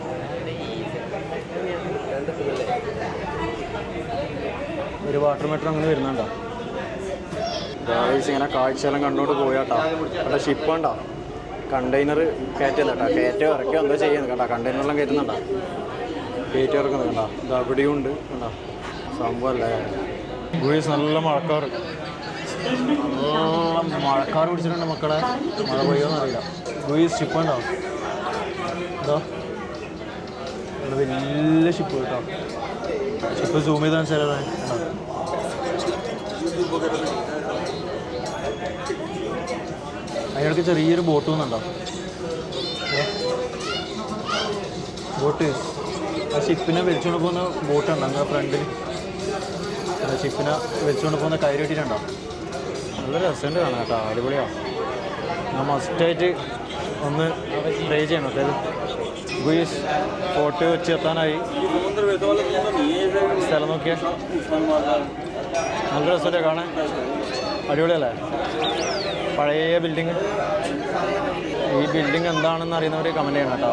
ഒരു വാട്ടർ മെട്രോ അങ്ങനെ വരുന്നുണ്ടോ, ഇങ്ങനെ കാഴ്ചയെല്ലാം കണ്ടുകൊണ്ട് പോയാട്ടോ. അവിടെ ഷിപ്പ് ഉണ്ടോ, കണ്ടെയ്നർ കയറ്റിയല്ല കേട്ടോ, കയറ്റോ ഇറക്കിയോ എന്തോ ചെയ്യുന്നത് കേട്ടോ. കണ്ടെയ്നറെല്ലാം കയറ്റുന്നുണ്ടോ, കയറ്റി ഇറക്കുന്നത് കണ്ടോ. ഇത് അവിടെയും ഉണ്ട് കണ്ടോ, സംഭവമല്ലേ. ഗൂയിസ് നല്ല മഴക്കാറ് പിടിച്ചിട്ടുണ്ട് മക്കളെ, മഴ പെയ്യോന്നറിയില്ല. ഗൂയിസ് ഷിപ്പ് ഉണ്ടോ, ഇതോ വലിയ ഷിപ്പ് കേട്ടോ. ഷിപ്പ് സൂം ചെയ്താൽ ചിലത് അതിനിടയ്ക്ക് ചെറിയൊരു ബോട്ട് വന്നുണ്ടോ, ബോട്ട്. ആ ഷിപ്പിനെ വലിച്ചുകൊണ്ട് പോകുന്ന ബോട്ടുണ്ട് അങ്ങ് ഫ്രണ്ടിൽ. ഷിപ്പിനെ വലിച്ചുകൊണ്ട് പോകുന്ന കയറി കെട്ടിയിട്ടുണ്ടോ. നല്ല രസമുണ്ട് കാണാം കേട്ടോ, അടിപൊളിയാണ്. ഞാൻ മസ്റ്റായിട്ട് ഒന്ന് ട്രൈ ചെയ്യണം. അതായത് ഗുയിസ് ഫോർട്ട് വെച്ച് എത്താനായി. സ്ഥലം നോക്കിയാൽ നല്ല രസമല്ലേ കാണാൻ, അടിപൊളിയല്ലേ. പഴയ ബിൽഡിങ്. ഈ ബിൽഡിങ് എന്താണെന്ന് അറിയുന്നവർ കമൻറ്റ് ചെയ്യണം കേട്ടോ.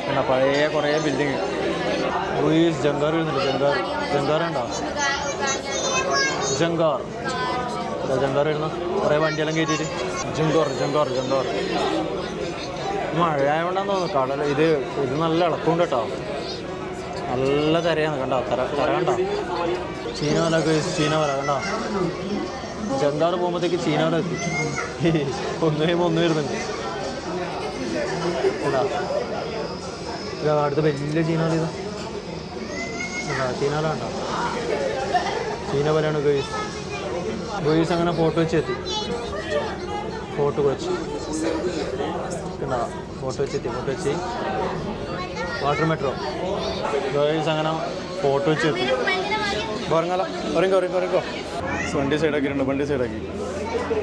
പിന്നെ പഴയ കുറേ ബിൽഡിങ്. ഗുയിസ് ജങ്കാർ വരുന്നുണ്ട്, ജങ്കാർ ഉണ്ടോ, ജങ്കാർ വരുന്നു. കുറേ വണ്ടിയെല്ലാം കയറ്റിയിട്ട് ജങ്കാർ. മഴയായതുകൊണ്ടാന്ന് തോന്നുന്നു കടൽ. ഇത് നല്ല ഇളക്കമുണ്ട് കേട്ടോ, നല്ല തരയാണ് കണ്ടോ, തര കണ്ടോ. ചീന വല കണ്ടോ. ജങ്കാർ പോകുമ്പോഴത്തേക്ക് ചീന വല എത്തി. ഒന്ന് വരുന്നുണ്ട് കേട്ടോ. അടുത്ത് വലിയ ചീന വല ഇതാ, ചീന വല കണ്ടോ, ചീന വലയാണ് ഗോയിസ്. അങ്ങനെ ഫോർട്ട് വെച്ച് എത്തി, ഫോർട്ട് കൊച്ചി കണ്ടോ. ഫോർട്ട് വെച്ച് വാട്ടർ മെട്രോ ഗോയിസ്. അങ്ങനെ ഫോർട്ട് വെച്ച് എത്തി. ഇറങ്ങോ. വണ്ടി സൈഡാക്കി.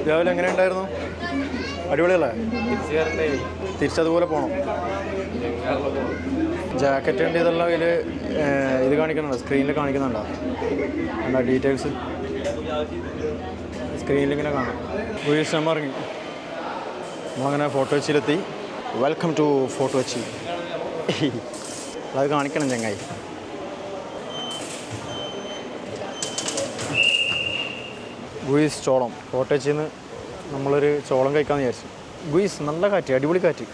രാവിലെ എങ്ങനെ ഉണ്ടായിരുന്നു, അടിപൊളിയല്ലേ. തിരിച്ചതുപോലെ പോകണം. ജാക്കറ്റിൻ്റെ ഇതെല്ലാം ഇത് കാണിക്കുന്നുണ്ടോ, സ്ക്രീനിൽ കാണിക്കുന്നുണ്ടോ, എന്താ ഡീറ്റെയിൽസ് സ്ക്രീനിലിങ്ങനെ കാണാം. ഗുയിസ് നമ്മൾ ഇറങ്ങി. നമ്മളങ്ങനെ ഫോർട്ട് കൊച്ചിയിലെത്തി. Welcome to Fort Kochi. അത് കാണിക്കണം ചങ്ങായി. ഗുയിസ് ചോളം. ഫോർട്ട് കൊച്ചിയിൽ നിന്ന് നമ്മളൊരു ചോളം കഴിക്കാമെന്ന് വിചാരിച്ചു. ഗുയിസ് നല്ല കാറ്റ്, അടിപൊളി കാറ്റ്.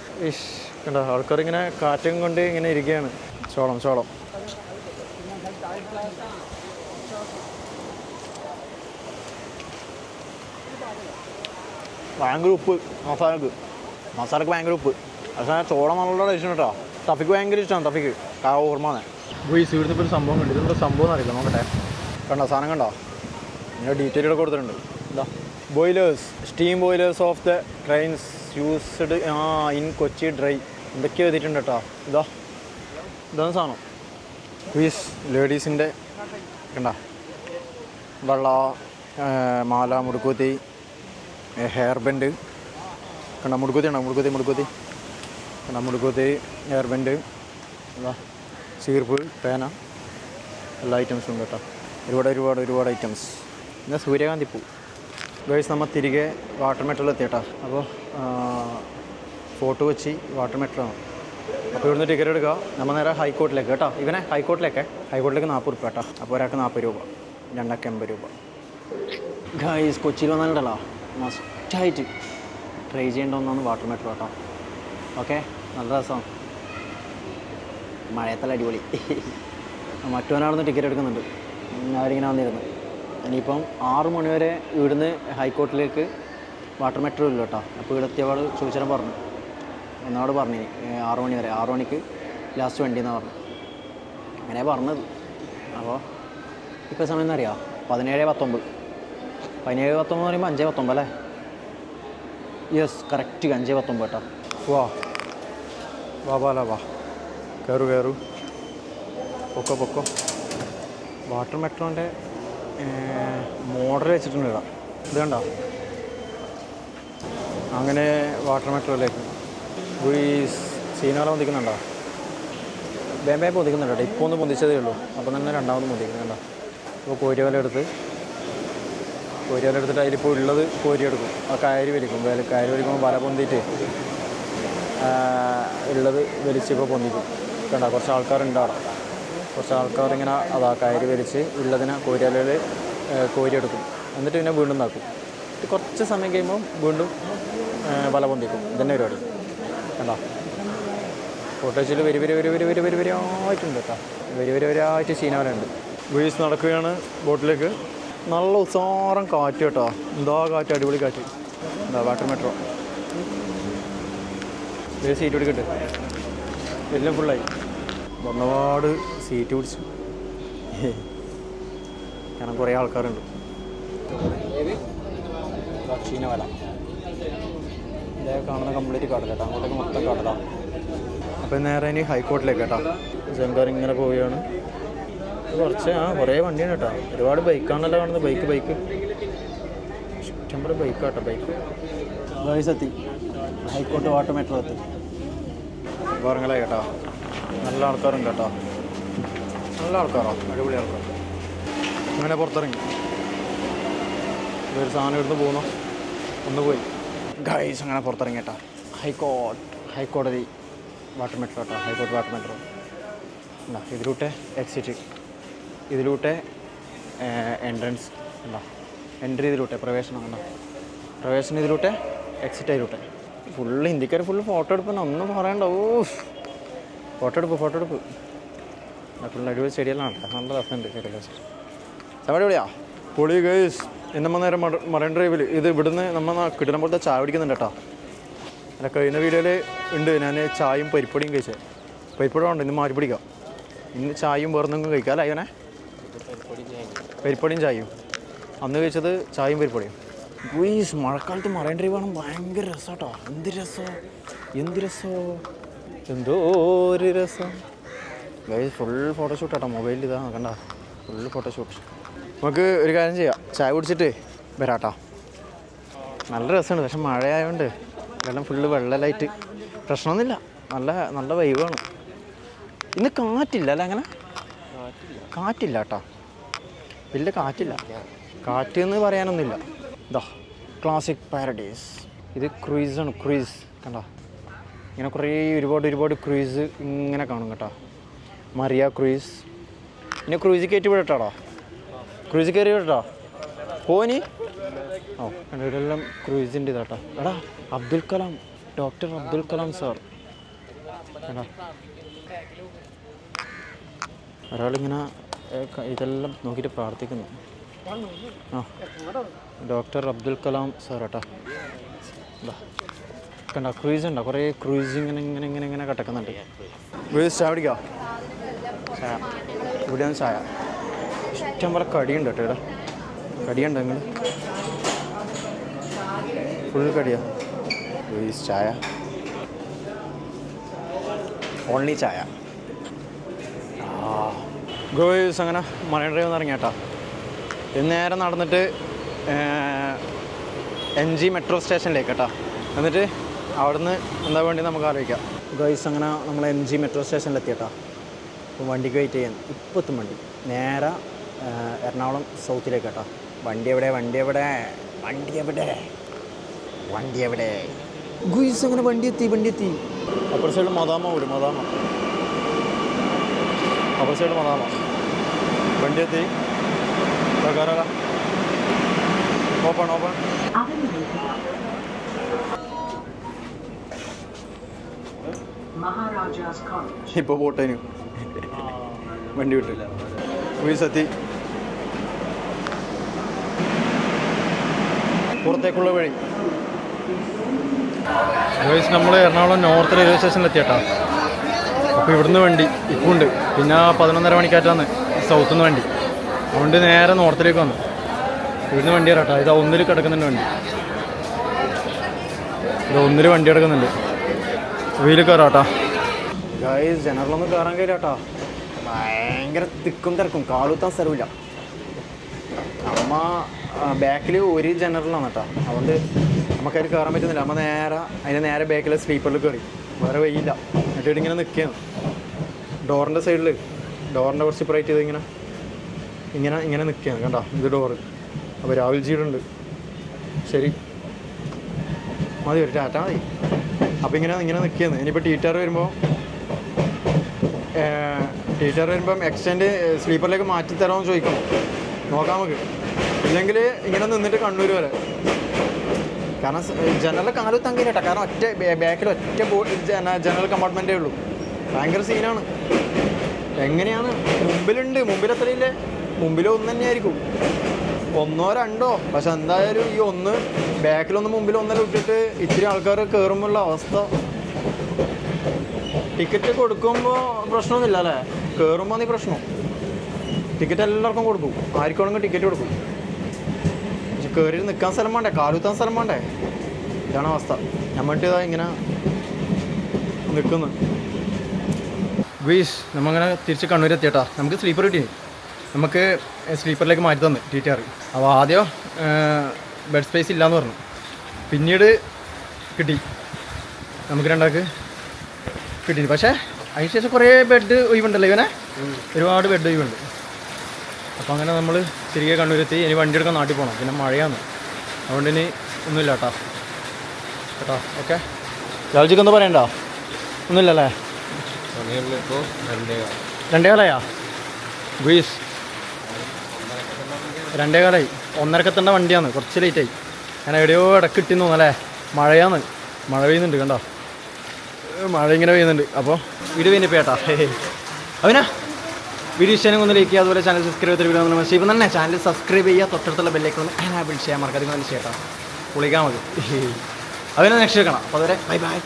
കണ്ടോ, ആൾക്കാരിങ്ങനെ കാറ്റും കൊണ്ട് ഇങ്ങനെ ഇരിക്കുകയാണ്. ചോളം ഭയങ്കര ഉപ്പ്. മസാലക്ക് ഭയങ്കര ഉപ്പ്. പക്ഷേ ചോളം നല്ല ടേസ്റ്റ് കേട്ടോ. തഫിക്ക് ഭയങ്കര ഇഷ്ടമാണ്, തഫിക്ക് ഓർമ്മ. ഗുയിസ് ഇവിടുന്ന് ഇപ്പോൾ ഒരു സംഭവം കണ്ടു. ഇതെന്താ സംഭവം അറിയില്ല, നോക്കട്ടെ. കണ്ടോ സാധനം കണ്ടോ, ഇങ്ങനെ ഡീറ്റെയിലൊക്കെ കൊടുത്തിട്ടുണ്ട്. എന്താ boilers, steam boilers of the trains used in Kochi dry എന്തൊക്കെയോ എഴുതിയിട്ടുണ്ട് കേട്ടോ. ഇതാണ് സാധനം. ഗുയിസ് ലേഡീസിൻ്റെ കണ്ടോ, വള, മാല, മുടുക്കുത്തി, ഹെയർ ബാൻഡ് കണ്ടോ. മുടുക്കുത്തി മുടുക്കത്തെ എയർബെൻഡ് ചീർപ്പ് പേന എല്ലാ ഐറ്റംസും ഉണ്ട് കേട്ടോ. ഒരുപാട് ഐറ്റംസ്. പിന്നെ സൂര്യകാന്തി പൂ. ഗൈസ് നമ്മൾ തിരികെ വാട്ടർ മെട്രോയിൽ എത്തിയേട്ടാ. അപ്പോൾ ഫോർട്ട് കൊച്ചി വാട്ടർ മെട്രോ ആണ്. അപ്പോൾ ഇവിടുന്ന് ടിക്കറ്റ് എടുക്കുക. നമ്മൾ നേരെ ഹൈക്കോർട്ടിലേക്ക് കേട്ടോ. ഹൈക്കോർട്ടിലേക്ക് 40 രൂപ കേട്ടോ. അപ്പോൾ ഒരാൾക്ക് 40 രൂപ, രണ്ടാൾക്ക് 80 രൂപ. ഗൈസ് കൊച്ചിയിൽ വന്നാലുണ്ടല്ലോ മസ്റ്റായിട്ട് ട്രൈ ചെയ്യേണ്ട ഒന്നാണ് വാട്ടർ മെട്രോ കേട്ടോ. ഓക്കെ, നല്ല രസമാണ്. മഴയത്തല്ല അടിപൊളി. മറ്റവനാണെന്ന് ടിക്കറ്റ് എടുക്കുന്നുണ്ട്. അവരിങ്ങനെ വന്നിരുന്നു. ഇനിയിപ്പം 6 മണി വരെ ഇവിടുന്ന് ഹൈക്കോർട്ടിലേക്ക് വാട്ടർ മെട്രോ ഇല്ല കേട്ടോ. അപ്പോൾ ഇവിടെ എത്തിയപാട് ചോദിച്ചാൽ പറഞ്ഞു, എന്നോട് പറഞ്ഞു 6 മണി വരെ, 6 മണിക്ക് ലാസ്റ്റ് വണ്ടി എന്നാണ് പറഞ്ഞു. അങ്ങനെ പറഞ്ഞത്. അപ്പോൾ ഇപ്പോൾ സമയം എന്നറിയാം 17:19. 17:19 എന്ന് പറയുമ്പോൾ 5:19 അല്ലേ? യെസ്, കറക്റ്റ് 5:19 കേട്ടോ. വാ കയറു പൊക്കോ. വാട്ടർ മെട്രോൻ്റെ മോഡൽ വെച്ചിട്ടുണ്ട് ഇവിടെ. ഇത് കണ്ടോ? അങ്ങനെ വാട്ടർ മെട്രോയിലേക്ക് ഈ സീനുകളെ പൊന്തിക്കുന്നുണ്ടോ? വേമ്പേ പൊന്തിക്കുന്നുണ്ട് കേട്ടോ. ഇപ്പോൾ ഒന്ന് പൊന്തിച്ചതേ ഉള്ളൂ. അപ്പം തന്നെ രണ്ടാമത് പൊന്തിക്കുന്നുണ്ടോ? അപ്പോൾ കോരിവല എടുത്തിട്ട് അതിലിപ്പോൾ ഉള്ളത് കോരിയെടുക്കും. ആ കയറി വലിക്കുമ്പോൾ വല പൊന്തിയിട്ട് ഉള്ളത് വലിച്ചിപ്പോൾ പൊന്തിക്കും. കണ്ടോ? കുറച്ച് ആൾക്കാരുണ്ട് അവിടെ. കുറച്ച് ആൾക്കാരിങ്ങനെ കയറി വലിച്ച് ഉള്ളതിനെ കോരിവലയിൽ കോരിയെടുക്കും. എന്നിട്ട് പിന്നെ വീണ്ടും നാക്കും. കുറച്ച് സമയം കഴിയുമ്പോൾ വീണ്ടും വല പൊന്തിക്കും. ഇതന്നെ പരിപാടി. കണ്ടോ? ഫോട്ടോസിൽ വരിയായിട്ടുണ്ട് കേട്ടോ. വരിയായിട്ട് ചീനാവലുണ്ട്. വീഴ്സ് നടക്കുകയാണ് ബോട്ടിലേക്ക്. നല്ല ഉസാറം കാറ്റ് കേട്ടോ. എന്താ കാറ്റ്, അടിപൊളി കാറ്റ്. എന്താ വാട്ടർ മെട്രോ. ഒരു സീറ്റ് പിടിക്കട്ടെ. എല്ലാം ഫുള്ളായി. ഒരുപാട് സീറ്റ് പിടിച്ചു. കാരണം കുറേ ആൾക്കാരുണ്ട്. ചീനവല ഇതേ കാണുന്ന കംപ്ലീറ്റ് കടല കേട്ടോ. അങ്ങോട്ടേക്ക് മൊത്തം കടല. അപ്പം നേരെ ഇനി ഹൈക്കോർട്ടിലേക്ക് കേട്ടോ. ജങ്കാർ ഇങ്ങനെ പോവുകയാണ്. കുറച്ച് കുറേ വണ്ടിയാണ് കേട്ടോ. ഒരുപാട് ബൈക്കാണല്ലോ കാണുന്നത്. ബൈക്ക് ഇഷ്ടംപോലെ ബൈക്കാട്ടോ. ബൈക്ക് എത്തി. ഹൈക്കോർട്ട് വാട്ടർ മെട്രോ എത്തി. പറഞ്ഞാലേ കേട്ടോ. നല്ല ആൾക്കാരുണ്ട് കേട്ടോ. നല്ല ആൾക്കാരോ, അടിപൊളി ആൾക്കാർ. അങ്ങനെ പുറത്തിറങ്ങി ഒരു സാധനം എടുത്ത് പോകുന്നു. ഒന്ന് പോയി ഗൈസ്. അങ്ങനെ പുറത്തിറങ്ങി കേട്ടോ. ഹൈക്കോടതി വാട്ടർ മെട്രോ കേട്ടോ. ഹൈക്കോർട്ട് വാട്ടർ മെട്രോ ഉണ്ടോ? ഇതിലൂടെ എക്സിറ്റ്, ഇതിലൂടെ എൻട്രൻസ് ഉണ്ടോ? എൻട്രി ഇതിലൂടെ, പ്രവേശനം ഉണ്ടോ? പ്രവേശനം ഇതിലൂടെ, എക്സിറ്റ് അതിലൂടെ. ഫുള്ള് ഹിന്ദിക്കാർ ഫുള്ള് ഫോട്ടോ എടുപ്പന്നെ ഒന്നും പറയണ്ട. ഫോട്ടോ എടുപ്പ് ഫുള്ള് അടിപൊളി സ്റ്റേഡിയമാണ്. നല്ല രസമുണ്ട് സ്റ്റേഡിയം. അവിടെ എവിടെയാ പൊളി ഗൈസ്. നമ്മൾ നേരെ മറൈൻ ഡ്രൈവിൽ ഇത് ഇവിടുന്ന് നമ്മൾ കിട്ടുന്ന പോലത്തെ ചായ പിടിക്കുന്നുണ്ട് കേട്ടോ. അല്ല, കഴിഞ്ഞ വീഡിയോയിൽ ഉണ്ട് ഞാൻ ചായയും പരിപ്പൊടിയും കഴിച്ചത്. പരിപ്പൊടി ഉണ്ട്, ഇന്ന് മാറ്റി പിടിക്കാം. ഇന്ന് ചായയും വേറെന്തെങ്കിലും കഴിക്കാം അല്ലേ ഇവനെ? പരിപ്പൊടിയും ചായയും. അന്ന് കഴിച്ചത് ചായയും പരിപ്പൊടിയും. ഗൈസ് മഴക്കാലത്ത് മറൈൻ ഡ്രൈവ് ആണ് ഭയങ്കര രസം കേട്ടോ. എന്ത് രസമോ എന്തോ ഒരു രസം ഗൈസ്. ഫുൾ ഫോട്ടോഷൂട്ട് കേട്ടോ. മൊബൈലിൽ ഇതാ കണ്ട, ഫുൾ ഫോട്ടോഷൂട്ട്. നമുക്ക് ഒരു കാര്യം ചെയ്യാം, ചായ കുടിച്ചിട്ട് വരാട്ടോ. നല്ല രസമുണ്ട്. പക്ഷെ മഴയായതുകൊണ്ട് വെള്ളം ഫുള്ള് വെള്ളലായിട്ട് പ്രശ്നമൊന്നുമില്ല. നല്ല വൈവാണ്. ഇന്ന് കാറ്റില്ല അല്ലേ? അങ്ങനെ കാറ്റില്ല കേട്ടോ. വലിയ കാറ്റില്ല. കാറ്റ് എന്ന് പറയാനൊന്നുമില്ല. ഇതാ ക്ലാസിക് പാരഡൈസ്. ഇത് ക്രൂയിസാണ്. ക്രൂയിസ് കണ്ടോ? ഇങ്ങനെ കുറേ ഒരുപാട് ക്രൂയിസ് ഇങ്ങനെ കാണും കേട്ടോ. മറിയ ക്രൂയിസ്. പിന്നെ ക്രൂയിസ് കയറ്റി വിടട്ടാടാ. ക്രൂയിസ് കയറി വിടട്ടോ. പോനി ഇവിടെല്ലാം ക്രൂയിസിൻ്റെ ഇതാട്ടോ. എടാ അബ്ദുൽ കലാം, ഡോക്ടർ അബ്ദുൽ കലാം സാർ. എടാ ഒരാളിങ്ങനെ ഇതെല്ലാം നോക്കിയിട്ട് പ്രാർത്ഥിക്കുന്നു. ഡോക്ടർ അബ്ദുൽ കലാം സാർ കേട്ടോ. കണ്ട ക്രൂയിസ് ഉണ്ടോ? കുറേ ക്രൂയിസ് ഇങ്ങനെ കിടക്കുന്നുണ്ട്. ക്രൂയിസ് ചായ പിടിക്കാം. ചായ ഇവിടെയാണ് ചായ. ഇഷ്ടം പോലെ കടിയുണ്ട് കേട്ടോ. ഇവിടെ കടിയുണ്ടോ? നിങ്ങൾ ഫുൾ കടിയാ. ക്രൂയിസ് ചായ, ഓൺലി ചായ. ക്രൂയിസ് അങ്ങനെ മറൈൻ ഡ്രൈവ് ഇറങ്ങി കേട്ടോ. ഇത് നേരെ നടന്നിട്ട് MG മെട്രോ സ്റ്റേഷനിലേക്ക് കേട്ടോ. എന്നിട്ട് അവിടുന്ന് എന്താ വേണ്ടി നമുക്ക് ആലോചിക്കാം. ഗൈസ് അങ്ങനെ നമ്മൾ MG മെട്രോ സ്റ്റേഷനിലെത്തിയട്ടാ. അപ്പോൾ വണ്ടിക്ക് വെയിറ്റ് ചെയ്യാൻ ഇപ്പോൾ എത്തും വണ്ടി. നേരെ എറണാകുളം സൗത്തിലേക്ക് കേട്ടോ. വണ്ടി എവിടെ ഗുയിസ് അങ്ങനെ വണ്ടി എത്തി. അപ്പുറ സൈഡ് മദാമ അപ്പുറ സൈഡ് മദാമ വണ്ടി എത്തി. ഓപ്പൺ ഇപ്പോൾ പോട്ടേനു വണ്ടി വിട്ടില്ല. ഗുയിസ് എത്തി. പുറത്തേക്കുള്ള വഴി. ഗൈസ് നമ്മൾ എറണാകുളം നോർത്ത് റെയിൽവേ സ്റ്റേഷനിലെത്തിയട്ടാ. അപ്പോൾ ഇവിടുന്ന് വണ്ടി ഇപ്പോൾ ഉണ്ട്. പിന്നെ 11:30 മണിക്കാറ്റാന്ന് സൗത്ത് നിന്ന് വണ്ടി. അതുകൊണ്ട് നേരെ നോർത്തിലേക്ക് വന്നു. ഇവിടുന്ന് വണ്ടി ഇറട്ടാ. ഇത് 1 കിടക്കുന്നുണ്ട് വണ്ടി. ഇത് 1 വണ്ടി കിടക്കുന്നുണ്ട്. വീല് കയറാട്ടാ. ഗൈസ് ജനറലൊന്നും കയറാൻ കഴിയില്ലാട്ടാ. ഭയങ്കര തിക്കും തിരക്കും, കാലുത്താൻ സ്ഥലമില്ല. നമ്മ ബാക്കിൽ ഒരു ജനറലാണ് കേട്ടോ. അതുകൊണ്ട് നമുക്കതിൽ കയറാൻ പറ്റുന്നില്ല. നമ്മൾ അതിന് നേരെ ബാക്കിൽ സ്ലീപ്പറിൽ കയറി. വേറെ വഴിയില്ല. എന്നിട്ട് ഇങ്ങനെ നിൽക്കുകയാണ് ഡോറിൻ്റെ സൈഡിൽ. ഡോറിൻ്റെ കുറച്ച് സെപ്പറേറ്റ് ചെയ്ത് ഇങ്ങനെ നിൽക്കുകയാണ്. കണ്ടോ ഇത് ഡോറ്. അപ്പോൾ രാഹുൽ ജീടുണ്ട്. ശരി മതി, ഒരു ടാറ്റ മതി. അപ്പോൾ ഇങ്ങനെ നിൽക്കുകയാണ്. ഇനിയിപ്പോൾ ടീച്ചർ വരുമ്പം എക്സ്റ്റെൻഡ് സ്ലീപ്പറിലേക്ക് മാറ്റി തരാമെന്ന് ചോദിക്കണം. നോക്കാം നമുക്ക്. ഇല്ലെങ്കിൽ ഇങ്ങനെ നിന്നിട്ട് കണ്ണൂർ വരെ. കാരണം ജനറൽ കാലത്ത് തങ്ങിയിട്ടാ. കാരണം ബാക്കിൽ ഒറ്റ ജനറൽ കമ്പാർട്ട്മെൻറ്റേ ഉള്ളൂ. ഭയങ്കര സീനാണ്. എങ്ങനെയാണ് മുമ്പിൽ എത്രയില്ലേ? മുമ്പിൽ 1 തന്നെയായിരിക്കും, 1 or 2. പക്ഷെ എന്തായാലും ഈ 1 ബാക്കിലൊന്ന് മുമ്പിൽ 1 ഇട്ടിട്ട് ഇത്തിരി ആൾക്കാർ കയറുമ്പോഴുള്ള അവസ്ഥ. ടിക്കറ്റ് കൊടുക്കുമ്പോൾ പ്രശ്നമൊന്നുമില്ല അല്ലേ? കയറുമ്പോൾ നീ പ്രശ്നം. ടിക്കറ്റ് എല്ലാവർക്കും കൊടുക്കും. ആർക്കാണെങ്കിൽ ടിക്കറ്റ് കൊടുക്കും. പക്ഷെ കയറി നിൽക്കാൻ സ്ഥലം വേണ്ടേ? കാലുത്താൻ സ്ഥലം വേണ്ടേ? ഇതാണ് അവസ്ഥ. നമ്മട്ട് ഇതാ ഇങ്ങനെ നിൽക്കുന്നു. ഗുയിസ് നമ്മങ്ങനെ തിരിച്ച് കണ്ണൂർ എത്തിയട്ടാ. നമുക്ക് സ്ലീപ്പർ കിട്ടി. നമുക്ക് സ്ലീപ്പറിലേക്ക് മാറ്റി തന്നു TTR. അപ്പോൾ ആദ്യം ബെഡ് സ്പേസ് ഇല്ലയെന്ന് പറഞ്ഞു. പിന്നീട് കിട്ടി. നമുക്ക് 2 കിട്ടി. പക്ഷേ അതിന് ശേഷം കുറേ ബെഡ് ഒഴിവുണ്ടല്ലോ ഇവനെ. ഒരുപാട് ബെഡ് ഒഴിവുണ്ട്. അപ്പോൾ അങ്ങനെ നമ്മൾ തിരികെ കണ്ണൂരെത്തി. ഇനി വണ്ടി എടുക്കാൻ നാട്ടിൽ പോകണം. പിന്നെ മഴയാണ്. അതുകൊണ്ട് ഇനി ഒന്നുമില്ല കേട്ടോ. ഓക്കെ. രാജുക്ക് എന്താ പറയണ്ട? ഒന്നുമില്ലല്ലേ? 2:15 ഗുയിസ് 2:15. 1:30 വണ്ടിയാണ്. കുറച്ച് ലേറ്റായി. ഞാൻ എവിടെയോ ഇടയ്ക്ക് ഇട്ടിന്ന് തോന്നല്ലേ? മഴ പെയ്യുന്നുണ്ട്. കണ്ടോ മഴ ഇങ്ങനെ പെയ്യുന്നുണ്ട്. അപ്പോൾ വീഡിയോ കഴിഞ്ഞപ്പോൾ ചേട്ടാ അവനാ വീഡിയോ ഇഷ്ടം ഒന്ന് ലൈക്ക് ചെയ്യുക. അതുപോലെ ചാനൽ സബ്സ്ക്രൈബ് ചെയ്ത് വീഡിയോ നമ്മൾ ചെയ്യുമ്പോൾ തന്നെ ചാനൽ സബ്സ്ക്രൈബ് ചെയ്യുക. തൊട്ടടുത്തുള്ള ബെല്ലേക്ക് ഒന്ന് എനാബിൾ ചെയ്യാൻ മറക്കാതെ. നല്ല ചേട്ടാ പൊളിക്കാൻ മതി. അവനെ നെക്സ്റ്റ് എടുക്കണം. അപ്പോൾ അതുവരെ ബൈ.